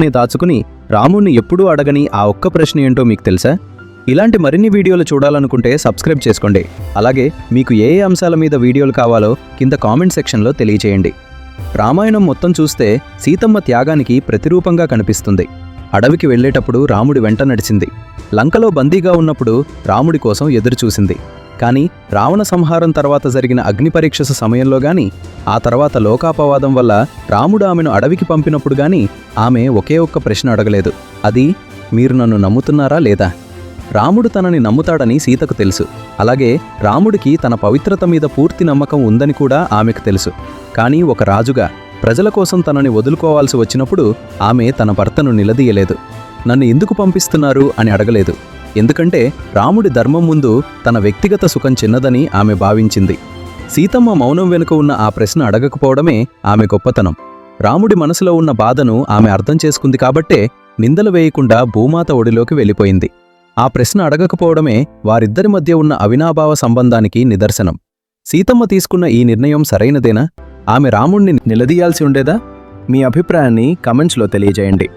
దాచుకుని రాముణ్ణి ఎప్పుడూ అడగని ఆ ఒక్క ప్రశ్న ఏంటో మీకు తెలుసా? ఇలాంటి మరిన్ని వీడియోలు చూడాలనుకుంటే సబ్స్క్రైబ్ చేసుకోండి. అలాగే మీకు ఏ అంశాల మీద వీడియోలు కావాలో కింద కామెంట్ సెక్షన్లో తెలియజేయండి. రామాయణం మొత్తం చూస్తే సీతమ్మ త్యాగానికి ప్రతిరూపంగా కనిపిస్తుంది. అడవికి వెళ్లేటప్పుడు రాముడి వెంట నడిచింది. లంకలో బందీగా ఉన్నప్పుడు రాముడి కోసం ఎదురుచూసింది. కానీ రావణ సంహారం తర్వాత జరిగిన అగ్ని పరీక్ష సమయంలో గాని, ఆ తర్వాత లోకాపవాదం వల్ల రాముడు ఆమెను అడవికి పంపినప్పుడు గాని ఆమె ఒకే ఒక్క ప్రశ్న అడగలేదు. అది, మీరు నన్ను నమ్ముతున్నారా లేదా? రాముడు తనని నమ్ముతాడని సీతకు తెలుసు. అలాగే రాముడికి తన పవిత్రత మీద పూర్తి నమ్మకం ఉందని కూడా ఆమెకు తెలుసు. కానీ ఒక రాజుగా ప్రజల కోసం తనని వదులుకోవాల్సి వచ్చినప్పుడు ఆమె తన భర్తను నిలదీయలేదు. నన్ను ఎందుకు పంపిస్తున్నారు అని అడగలేదు. ఎందుకంటే రాముడి ధర్మం ముందు తన వ్యక్తిగత సుఖం చిన్నదని ఆమె భావించింది. సీతమ్మ మౌనం వెనుక ఉన్న ఆ ప్రశ్న అడగకపోవడమే ఆమె గొప్పతనం. రాముడి మనసులో ఉన్న బాధను ఆమె అర్థం చేసుకుంది కాబట్టే నిందలు వేయకుండా భూమాత ఒడిలోకి వెళ్ళిపోయింది. ఆ ప్రశ్న అడగకపోవడమే వారిద్దరి మధ్య ఉన్న అవినాభావ సంబంధానికి నిదర్శనం. సీతమ్మ తీసుకున్న ఈ నిర్ణయం సరైనదేనా? ఆమె రాముణ్ణి నిలదీయాల్సి ఉండేదా? మీ అభిప్రాయాన్ని కమెంట్స్లో తెలియజేయండి.